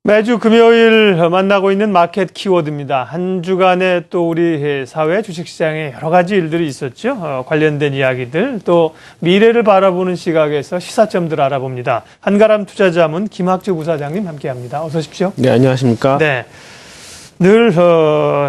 매주 금요일 만나고 있는 마켓 키워드입니다. 한 주간에 또 우리 사회 주식시장에 여러 가지 일들이 있었죠. 관련된 이야기들, 또 미래를 바라보는 시각에서 시사점들 알아봅니다. 한가람 투자자문 김학주 부사장님 함께합니다. 어서 오십시오. 네, 안녕하십니까. 네. 늘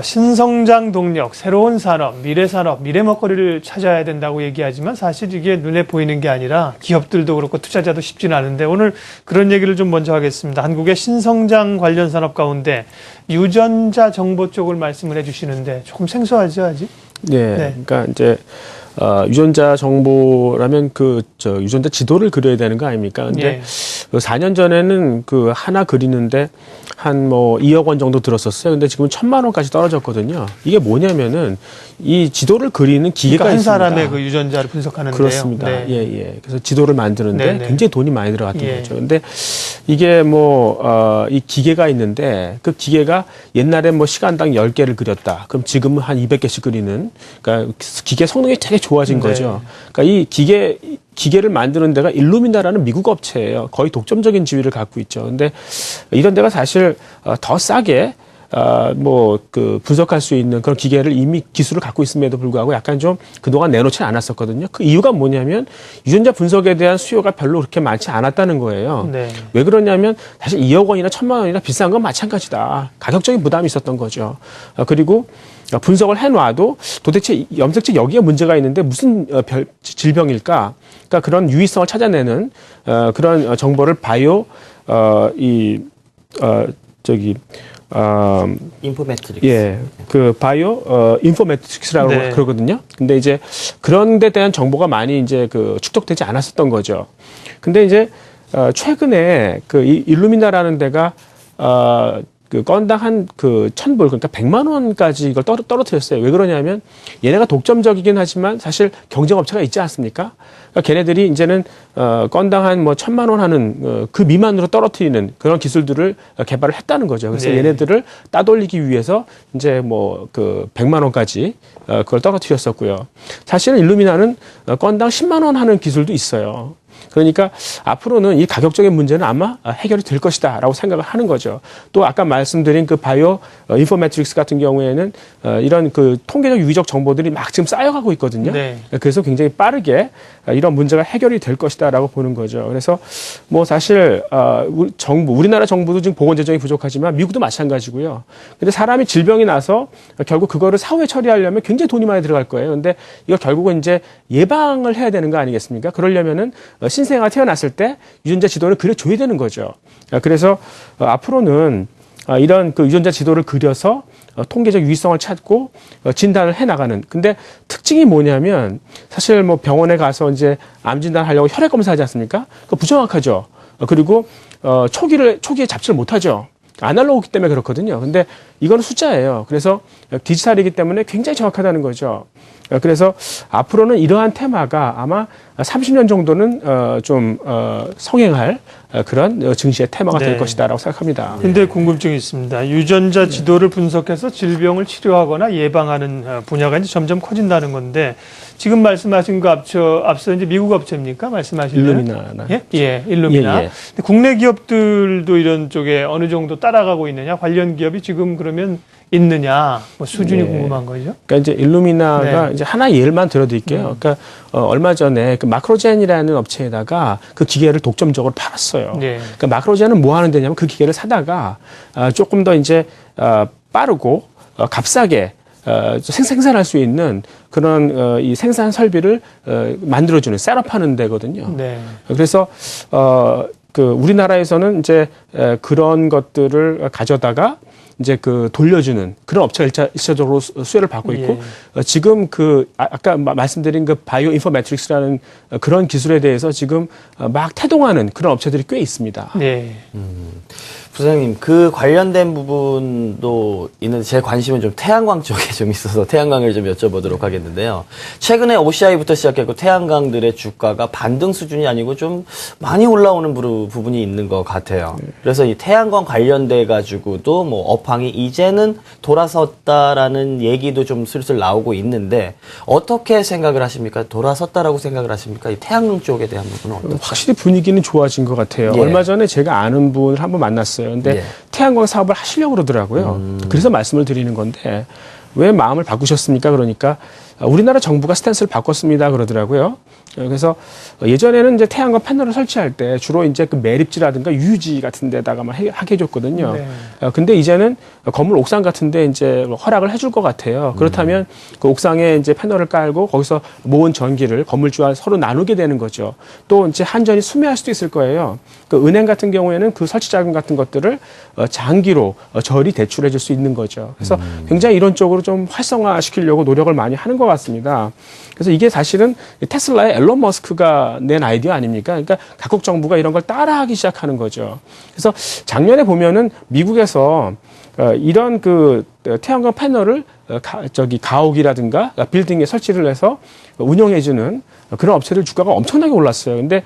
신성장 동력, 새로운 산업, 미래 산업, 미래 먹거리를 찾아야 된다고 얘기하지만 사실 이게 눈에 보이는 게 아니라 기업들도 그렇고 투자자도 쉽지는 않은데 오늘 그런 얘기를 좀 먼저 하겠습니다. 한국의 신성장 관련 산업 가운데 유전자 정보 쪽을 말씀을 해주시는데 조금 생소하죠, 아직? 네. 그러니까 이제 유전자 정보라면 유전자 지도를 그려야 되는 거 아닙니까? 근데 4년 전에는 하나 그리는데 한 2억 원 정도 들었었어요. 근데 지금 1,000만 원까지 떨어졌거든요. 이게 뭐냐면은 이 지도를 그리는 기계가 그러니까 한 있습니다. 사람의 그 유전자를 분석하는데요. 그렇습니다. 네. 예. 그래서 지도를 만드는데 네네. 굉장히 돈이 많이 들어갔던 거죠. 근데 이게 이 기계가 있는데 그 기계가 옛날에 시간당 10개를 그렸다. 그럼 지금은 한 200개씩 그리는, 그러니까 기계 성능이 되게 좋아진 거죠. 그러니까 이 기계를 만드는 데가 일루미나라는 미국 업체예요. 거의 독점적인 지위를 갖고 있죠. 근데 이런 데가 사실 더 싸게 분석할 수 있는 그런 기계를 이미 기술을 갖고 있음에도 불구하고 약간 좀 그동안 내놓지 않았었거든요. 그 이유가 뭐냐면 유전자 분석에 대한 수요가 별로 그렇게 많지 않았다는 거예요. 네. 왜 그러냐면 사실 2억 원이나 1,000만 원이나 비싼 건 마찬가지다. 가격적인 부담이 있었던 거죠. 그리고 분석을 해놔도 도대체 염색체 여기에 문제가 있는데 무슨 질병일까? 그러니까 그런 유의성을 찾아내는 그런 정보를 인포매트릭스. 예, 바이오 인포매트릭스라고 그러거든요. 근데 이제 그런 데 대한 정보가 많이 이제 축적되지 않았었던 거죠. 근데 이제 최근에 일루미나라는 데가 건당 한 1,000불, 그러니까 100만 원까지 이걸 떨어뜨렸어요. 왜 그러냐면 얘네가 독점적이긴 하지만 사실 경쟁업체가 있지 않습니까? 그러니까 걔네들이 이제는 건당 한 1,000만 원 하는 그 미만으로 떨어뜨리는 그런 기술들을 개발을 했다는 거죠. 그래서 얘네들을 따돌리기 위해서 이제 100만 원까지 그걸 떨어뜨렸었고요. 사실은 일루미나는 건당 10만 원 하는 기술도 있어요. 그러니까 앞으로는 이 가격적인 문제는 아마 해결이 될 것이다라고 생각을 하는 거죠. 또 아까 말씀드린 바이오 인포매트릭스 같은 경우에는 이런 통계적 유기적 정보들이 막 지금 쌓여가고 있거든요. 네. 그래서 굉장히 빠르게 이런 문제가 해결이 될 것이다라고 보는 거죠. 그래서 사실 우리나라 정부도 지금 보건 재정이 부족하지만 미국도 마찬가지고요. 근데 사람이 질병이 나서 결국 그거를 사후에 처리하려면 굉장히 돈이 많이 들어갈 거예요. 근데 이거 결국은 이제 예방을 해야 되는 거 아니겠습니까? 그러려면은 신생아가 태어났을 때 유전자 지도를 그려줘야 되는 거죠. 그래서 앞으로는 이런 유전자 지도를 그려서 통계적 유의성을 찾고 진단을 해 나가는. 근데 특징이 뭐냐면 사실 병원에 가서 이제 암 진단하려고 혈액 검사하지 않습니까? 그거 부정확하죠. 그리고 초기에 잡지를 못하죠. 아날로그이기 때문에 그렇거든요. 근데 이거는 숫자예요. 그래서 디지털이기 때문에 굉장히 정확하다는 거죠. 그래서 앞으로는 이러한 테마가 아마 30년 정도는 성행할 그런 증시의 테마가 될 것이다라고 생각합니다. 근데 궁금증이 있습니다. 유전자 지도를 분석해서 질병을 치료하거나 예방하는 분야가 이제 점점 커진다는 건데 지금 말씀하신 거 앞서 이제 미국 업체입니까? 말씀하신 일루미나나. 예, 일루미나. 근데 국내 기업들도 이런 쪽에 어느 정도 따라가고 있느냐? 관련 기업이 지금 그러면 있느냐? 수준이 궁금한 거죠. 그러니까 이제 일루미나가 이제 하나 예를만 들어드릴게요. 그러니까 얼마 전에 마크로젠이라는 업체에다가 그 기계를 독점적으로 팔았어요. 그러니까 마크로젠은 뭐 하는 데냐면 그 기계를 사다가 조금 더 이제 빠르고 값싸게 생산할 수 있는 그런 이 생산 설비를 만들어주는 셋업하는 데거든요. 그래서 우리나라에서는 이제 그런 것들을 가져다가 이제 돌려주는 그런 업체가 일차적으로 수혜를 받고 있고 지금 아까 말씀드린 바이오 인포매트릭스라는 그런 기술에 대해서 지금 막 태동하는 그런 업체들이 꽤 있습니다. 부장님, 관련된 부분도 있는데 제 관심은 좀 태양광 쪽에 좀 있어서 태양광을 좀 여쭤보도록 하겠는데요. 최근에 OCI부터 시작했고 태양광들의 주가가 반등 수준이 아니고 좀 많이 올라오는 부분이 있는 것 같아요. 그래서 이 태양광 관련돼 가지고도 업황 광이 이제는 돌아섰다라는 얘기도 좀 슬슬 나오고 있는데 어떻게 생각을 하십니까? 돌아섰다라고 생각을 하십니까? 이 태양광 쪽에 대한 부분은 어떻게? 확실히 분위기는 좋아진 것 같아요. 예. 얼마 전에 제가 아는 분을 한번 만났어요. 근데 예. 태양광 사업을 하시려고 그러더라고요. 그래서 말씀을 드리는 건데 왜 마음을 바꾸셨습니까? 그러니까 우리나라 정부가 스탠스를 바꿨습니다. 그러더라고요. 그래서 예전에는 이제 태양광 패널을 설치할 때 주로 이제 그 매립지라든가 유지 같은 데다가만 하게 해줬거든요. 네. 근데 이제는 건물 옥상 같은 데 이제 허락을 해줄 것 같아요. 그렇다면 그 옥상에 이제 패널을 깔고 거기서 모은 전기를 건물주와 서로 나누게 되는 거죠. 또 이제 한전이 수매할 수도 있을 거예요. 그 은행 같은 경우에는 그 설치 자금 같은 것들을 장기로 저리 대출해 줄 수 있는 거죠. 그래서 굉장히 이런 쪽으로 좀 활성화시키려고 노력을 많이 하는 것 같습니다. 그래서 이게 사실은 테슬라의 앨런 머스크가 낸 아이디어 아닙니까? 그러니까 각국 정부가 이런 걸 따라하기 시작하는 거죠. 그래서 작년에 보면은 미국에서 이런 그 태양광 패널을 가옥이라든가 빌딩에 설치를 해서 운영해주는 그런 업체들 주가가 엄청나게 올랐어요. 근데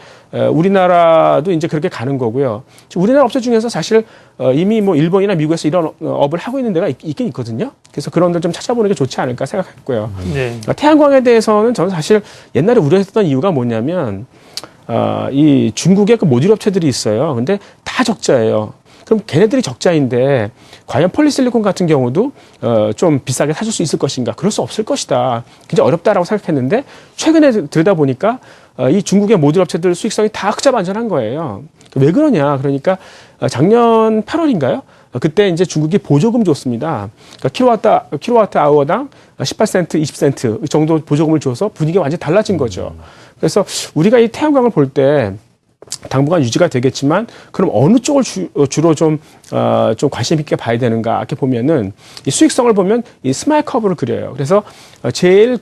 우리나라도 이제 그렇게 가는 거고요. 우리나라 업체 중에서 사실 이미 뭐 일본이나 미국에서 이런 업을 하고 있는 데가 있긴 있거든요. 그래서 그런 데를 좀 찾아보는 게 좋지 않을까 생각했고요. 네. 태양광에 대해서는 저는 사실 옛날에 우려했던 이유가 뭐냐면 이 중국의 그 모듈 업체들이 있어요. 근데 다 적자예요. 그럼 걔네들이 적자인데 과연 폴리실리콘 같은 경우도 좀 비싸게 사줄 수 있을 것인가? 그럴 수 없을 것이다. 굉장히 어렵다라고 생각했는데 최근에 들다 보니까 이 중국의 모듈 업체들 수익성이 다 흑자반전한 거예요. 왜 그러냐? 그러니까 작년 8월인가요? 그때 이제 중국이 보조금 줬습니다. 그러니까 킬로와트 아워당 18센트, 20센트 정도 보조금을 줘서 분위기가 완전히 달라진 거죠. 그래서 우리가 이 태양광을 볼 때 당분간 유지가 되겠지만 그럼 어느 쪽을 주로 좀 관심 있게 봐야 되는가 이렇게 보면은 이 수익성을 보면 이 스마일 커브를 그려요. 그래서 제일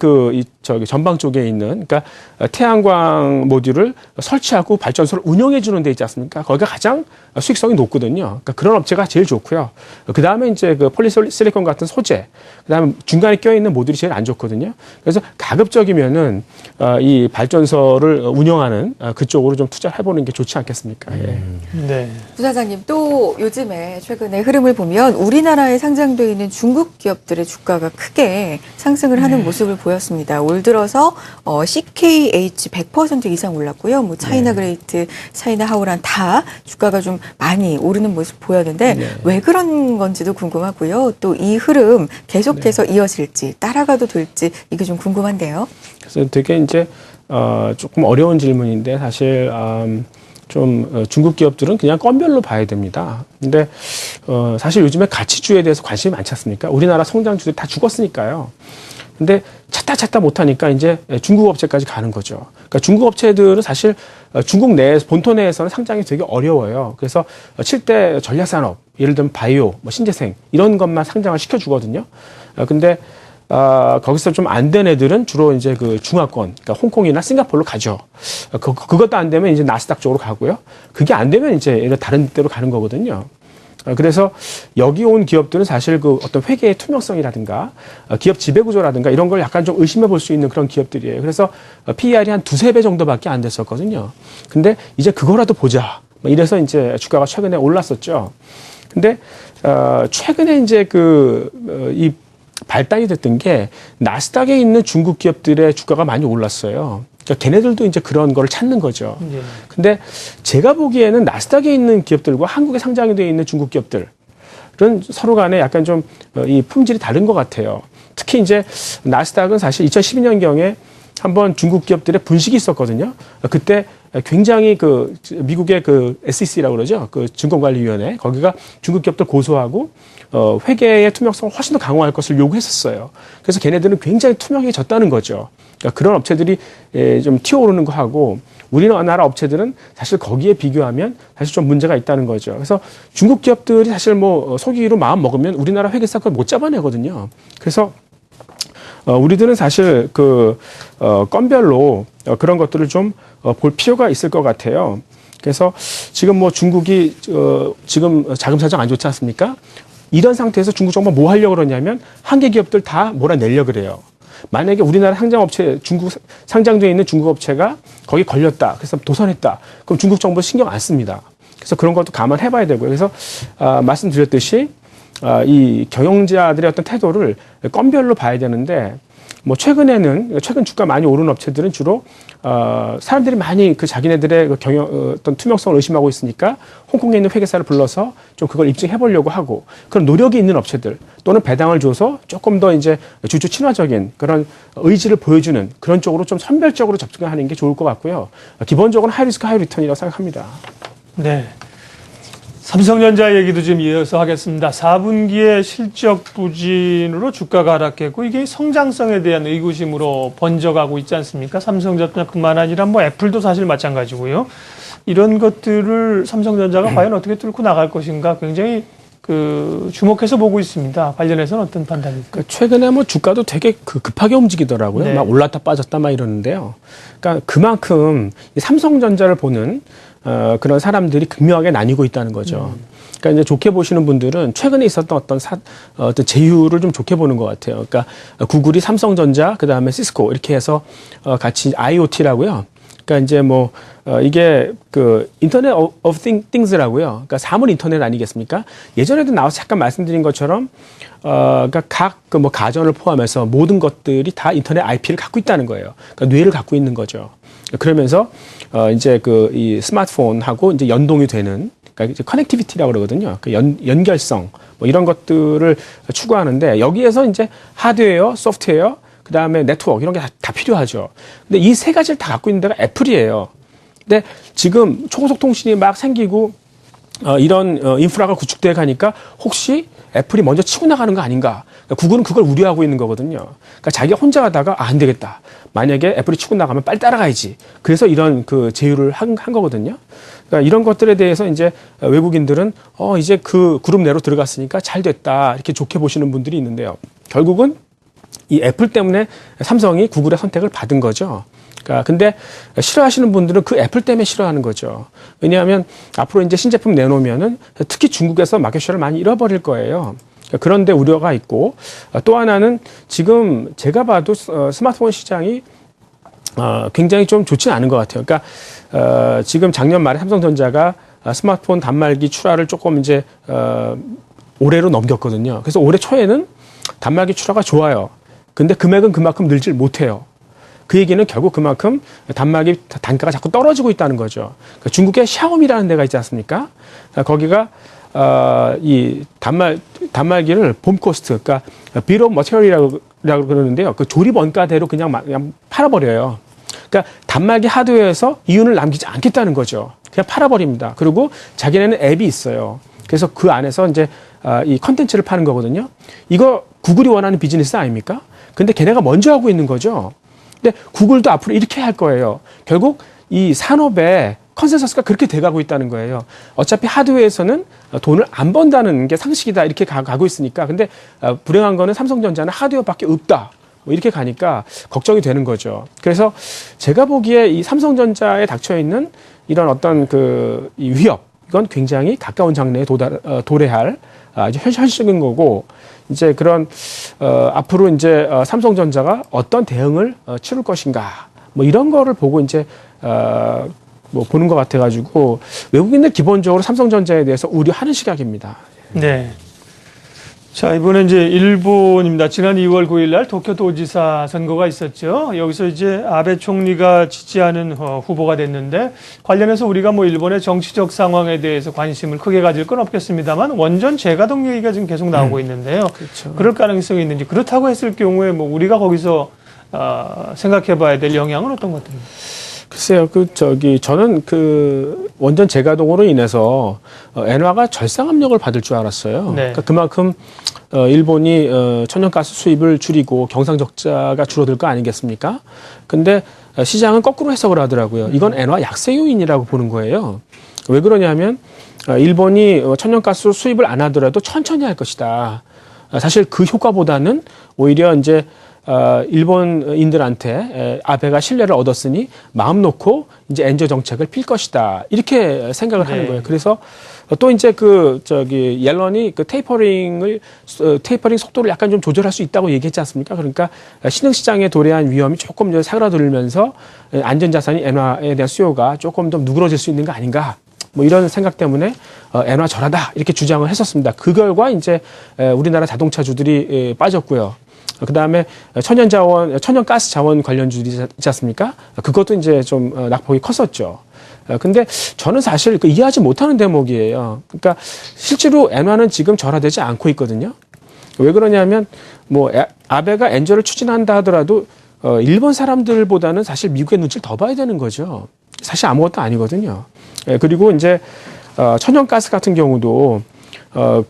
전방 쪽에 있는 그러니까 태양광 모듈을 설치하고 발전소를 운영해 주는 데 있지 않습니까? 거기가 가장 수익성이 높거든요. 그러니까 그런 업체가 제일 좋고요. 그 다음에 이제 그 폴리실리콘 같은 소재, 그 다음에 중간에 껴있는 모듈이 제일 안 좋거든요. 그래서 가급적이면은 이 발전소를 운영하는 그쪽으로 좀 투자를 해보는 게 좋지 않겠습니까? 예. 네. 부사장님, 또 요즘에 최근에 흐름을 보면 우리나라에 상장되어 있는 중국 기업들의 주가가 크게 상승을 하는 모습을 보였습니다. 올 들어서 CKH 100% 이상 올랐고요. 뭐 차이나 그레이트, 차이나 하오란 다 주가가 좀 많이 오르는 모습 보였는데 왜 그런 건지도 궁금하고요. 또 이 흐름 계속해서 이어질지 따라가도 될지 이게 좀 궁금한데요. 그래서 되게 이제 조금 어려운 질문인데 사실 좀 중국 기업들은 그냥 건별로 봐야 됩니다. 근데 사실 요즘에 가치주에 대해서 관심이 많지 않습니까? 우리나라 성장주들이 다 죽었으니까요. 근데 찾다 못하니까 이제 중국 업체까지 가는 거죠. 그러니까 중국 업체들은 사실 중국 본토 내에서는 상장이 되게 어려워요. 그래서 7대 전략산업, 예를 들면 바이오, 뭐 신재생 이런 것만 상장을 시켜주거든요. 근데 거기서 좀 안 된 애들은 주로 이제 그 중화권, 그러니까 홍콩이나 싱가포르로 가죠. 그것도 안 되면 이제 나스닥 쪽으로 가고요. 그게 안 되면 이제 다른 데로 가는 거거든요. 그래서 여기 온 기업들은 사실 그 어떤 회계의 투명성이라든가 기업 지배구조라든가 이런 걸 약간 좀 의심해 볼 수 있는 그런 기업들이에요. 그래서 PER이 한 2-3배 정도밖에 안 됐었거든요. 근데 이제 그거라도 보자. 이래서 이제 주가가 최근에 올랐었죠. 근데 최근에 이제 이 발단이 됐던 게 나스닥에 있는 중국 기업들의 주가가 많이 올랐어요. 그러니까 걔네들도 이제 그런 걸 찾는 거죠. 근데 제가 보기에는 나스닥에 있는 기업들과 한국에 상장이 되어 있는 중국 기업들은 서로 간에 약간 좀 이 품질이 다른 것 같아요. 특히 이제 나스닥은 사실 2012년경에 한번 중국 기업들의 분식이 있었거든요. 그때 굉장히 미국의 SEC라고 그러죠. 그 증권관리위원회. 거기가 중국 기업들 고소하고 회계의 투명성을 훨씬 더 강화할 것을 요구했었어요. 그래서 걔네들은 굉장히 투명해졌다는 거죠. 그러니까 그런 업체들이 좀 튀어오르는 거 하고 우리나라 업체들은 사실 거기에 비교하면 사실 좀 문제가 있다는 거죠. 그래서 중국 기업들이 사실 뭐 속이기로 마음 먹으면 우리나라 회계사 그걸 못 잡아내거든요. 그래서 우리들은 사실 건별로 그런 것들을 좀 볼 필요가 있을 것 같아요. 그래서 지금 뭐 중국이 지금 자금 사정 안 좋지 않습니까? 이런 상태에서 중국 정부가 뭐 하려고 그러냐면 한계 기업들 다 몰아내려고 그래요. 만약에 우리나라 상장업체, 상장되어 있는 중국 업체가 거기 걸렸다. 그래서 도산했다. 그럼 중국 정부 신경 안 씁니다. 그래서 그런 것도 감안해 봐야 되고요. 그래서 말씀드렸듯이 이 경영자들의 어떤 태도를 건별로 봐야 되는데 뭐 최근 주가 많이 오른 업체들은 주로 사람들이 많이 그 자기네들의 그 어떤 투명성을 의심하고 있으니까 홍콩에 있는 회계사를 불러서 좀 그걸 입증해 보려고 하고 그런 노력이 있는 업체들 또는 배당을 줘서 조금 더 이제 주주 친화적인 그런 의지를 보여주는 그런 쪽으로 좀 선별적으로 접근하는 게 좋을 것 같고요. 기본적으로 하이 리스크 하이 리턴이라고 생각합니다. 네. 삼성전자 얘기도 좀 이어서 하겠습니다. 4분기에 실적 부진으로 주가가 하락했고 이게 성장성에 대한 의구심으로 번져가고 있지 않습니까? 삼성전자뿐만 아니라 뭐 애플도 사실 마찬가지고요. 이런 것들을 삼성전자가 과연 어떻게 뚫고 나갈 것인가 굉장히 주목해서 보고 있습니다. 관련해서는 어떤 판단입니까? 최근에 뭐 주가도 되게 급하게 움직이더라고요. 네. 막 올랐다 빠졌다 막 이러는데요. 그러니까 그만큼 이 삼성전자를 보는 그런 사람들이 극명하게 나뉘고 있다는 거죠. 그러니까 이제 좋게 보시는 분들은 최근에 있었던 어떤 제휴를 좀 좋게 보는 것 같아요. 그러니까 구글이 삼성전자, 그 다음에 시스코 이렇게 해서 같이 IoT라고요. 그러니까 이제 이게 인터넷 of things라고요. 그러니까 사물 인터넷 아니겠습니까? 예전에도 나와서 잠깐 말씀드린 것처럼 그러니까 각 가전을 포함해서 모든 것들이 다 인터넷 IP를 갖고 있다는 거예요. 그러니까 뇌를 갖고 있는 거죠. 그러면서 이제 이 스마트폰하고 이제 연동이 되는 그러니까 이제 커넥티비티라고 그러거든요. 그 연결성 뭐 이런 것들을 추구하는데 여기에서 이제 하드웨어, 소프트웨어, 그 다음에 네트워크 이런 게 다 필요하죠. 근데 이 세 가지를 다 갖고 있는 데가 애플이에요. 근데 지금 초고속 통신이 막 생기고 이런 인프라가 구축돼 가니까 혹시 애플이 먼저 치고 나가는 거 아닌가? 그러니까 구글은 그걸 우려하고 있는 거거든요. 그러니까 자기가 혼자 하다가 안 되겠다. 만약에 애플이 치고 나가면 빨리 따라가야지. 그래서 이런 제휴를 한 거거든요. 그러니까 이런 것들에 대해서 이제 외국인들은 이제 그 그룹 내로 들어갔으니까 잘 됐다. 이렇게 좋게 보시는 분들이 있는데요. 결국은 이 애플 때문에 삼성이 구글의 선택을 받은 거죠. 그러니까 근데 싫어하시는 분들은 그 애플 때문에 싫어하는 거죠. 왜냐하면 앞으로 이제 신제품 내놓으면은 특히 중국에서 마켓쉐어를 많이 잃어버릴 거예요. 그런데 우려가 있고 또 하나는 지금 제가 봐도 스마트폰 시장이 굉장히 좀 좋지는 않은 것 같아요. 그러니까 지금 작년 말에 삼성전자가 스마트폰 단말기 출하를 조금 이제 올해로 넘겼거든요. 그래서 올해 초에는 단말기 출하가 좋아요. 근데 금액은 그만큼 늘질 못해요. 그 얘기는 결국 그만큼 단말기 단가가 자꾸 떨어지고 있다는 거죠. 그러니까 중국의 샤오미라는 데가 있지 않습니까? 거기가 이 단말기를 봄 코스트, 그러니까 비ll of material이라고 그러는데요. 그 조립 원가대로 그냥 팔아버려요. 그러니까 단말기 하드웨어에서 이윤을 남기지 않겠다는 거죠. 그냥 팔아버립니다. 그리고 자기네는 앱이 있어요. 그래서 그 안에서 이제 이 컨텐츠를 파는 거거든요. 이거 구글이 원하는 비즈니스 아닙니까? 근데 걔네가 먼저 하고 있는 거죠. 근데 구글도 앞으로 이렇게 할 거예요. 결국 이 산업의 컨센서스가 그렇게 돼가고 있다는 거예요. 어차피 하드웨어에서는 돈을 안 번다는 게 상식이다 이렇게 가고 있으니까. 근데 불행한 거는 삼성전자는 하드웨어밖에 없다. 뭐 이렇게 가니까 걱정이 되는 거죠. 그래서 제가 보기에 이 삼성전자에 닥쳐 있는 이런 어떤 이 위협, 이건 굉장히 가까운 장래에 도래할 아주 현실적인 거고, 이제 그런 앞으로 이제 삼성전자가 어떤 대응을 치를 것인가, 뭐 이런 거를 보고 이제 뭐 보는 것 같아가지고 외국인들 기본적으로 삼성전자에 대해서 우려하는 시각입니다. 네. 자, 이번에 이제 일본입니다. 지난 2월 9일 날 도쿄도지사 선거가 있었죠. 여기서 이제 아베 총리가 지지하는 후보가 됐는데, 관련해서 우리가 뭐 일본의 정치적 상황에 대해서 관심을 크게 가질 건 없겠습니다만 원전 재가동 얘기가 지금 계속 나오고 있는데요. 그렇죠. 그럴 가능성이 있는지, 그렇다고 했을 경우에 뭐 우리가 거기서 생각해 봐야 될 영향은 어떤 것들입니까? 글쎄요, 저는 원전 재가동으로 인해서 엔화가 절상 압력을 받을 줄 알았어요. 네. 그러니까 그만큼 일본이 천연가스 수입을 줄이고 경상적자가 줄어들 거 아니겠습니까? 근데 시장은 거꾸로 해석을 하더라고요. 이건 엔화 약세 요인이라고 보는 거예요. 왜 그러냐면 일본이 천연가스 수입을 안 하더라도 천천히 할 것이다. 사실 그 효과보다는 오히려 이제 일본인들한테 아베가 신뢰를 얻었으니 마음 놓고 이제 엔저 정책을 필 것이다. 이렇게 생각을 하는 거예요. 그래서 또 이제 옐런이 테이퍼링 속도를 약간 좀 조절할 수 있다고 얘기했지 않습니까? 그러니까 신흥시장에 도래한 위험이 조금 이제 사그라들면서 안전자산이 엔화에 대한 수요가 조금 더 누그러질 수 있는 거 아닌가. 뭐 이런 생각 때문에 엔화 절하다 이렇게 주장을 했었습니다. 그 결과 이제 우리나라 자동차주들이 빠졌고요. 그 다음에 천연가스 자원 관련주들이 있지 않습니까? 그것도 이제 좀 낙폭이 컸었죠. 근데 저는 사실 이해하지 못하는 대목이에요. 그러니까 실제로 엔화는 지금 절하되지 않고 있거든요. 왜 그러냐면 뭐 아베가 엔저를 추진한다 하더라도 일본 사람들보다는 사실 미국의 눈치를 더 봐야 되는 거죠. 사실 아무것도 아니거든요. 그리고 이제 천연가스 같은 경우도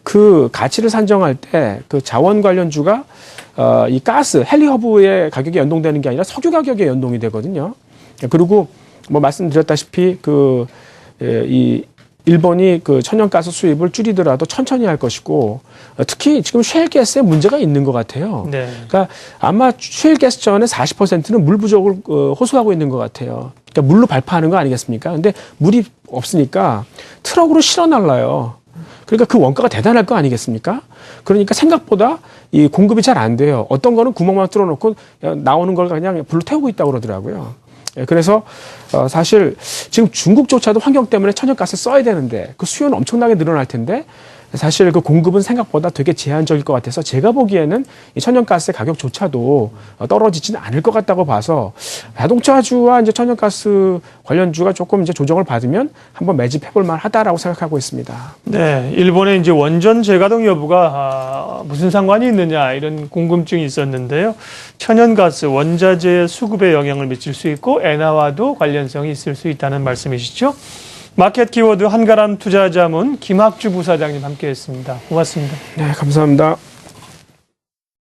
그 가치를 산정할 때 그 자원 관련주가 이 가스 헨리허브의 가격이 연동되는 게 아니라 석유 가격에 연동이 되거든요. 그리고 뭐 말씀드렸다시피 이 일본이 그 천연가스 수입을 줄이더라도 천천히 할 것이고 특히 지금 셰일가스에 문제가 있는 것 같아요. 네. 그러니까 아마 셰일가스 전에 40%는 물 부족을 호소하고 있는 것 같아요. 그러니까 물로 발파하는 거 아니겠습니까? 근데 물이 없으니까 트럭으로 실어 날라요. 그러니까 그 원가가 대단할 거 아니겠습니까? 그러니까 생각보다 이 공급이 잘 안 돼요. 어떤 거는 구멍만 뚫어놓고 나오는 걸 그냥 불로 태우고 있다고 그러더라고요. 그래서 사실 지금 중국조차도 환경 때문에 천연가스 써야 되는데 그 수요는 엄청나게 늘어날 텐데 사실 그 공급은 생각보다 되게 제한적일 것 같아서 제가 보기에는 이 천연가스의 가격조차도 떨어지지는 않을 것 같다고 봐서 자동차주와 이제 천연가스 관련주가 조금 이제 조정을 받으면 한번 매집해볼 만하다라고 생각하고 있습니다. 네, 일본의 이제 원전 재가동 여부가 무슨 상관이 있느냐 이런 궁금증이 있었는데요. 천연가스 원자재 수급에 영향을 미칠 수 있고 엔화와도 관련성이 있을 수 있다는 말씀이시죠? 마켓 키워드 한가람 투자자문 김학주 부사장님 함께했습니다. 고맙습니다. 네, 감사합니다.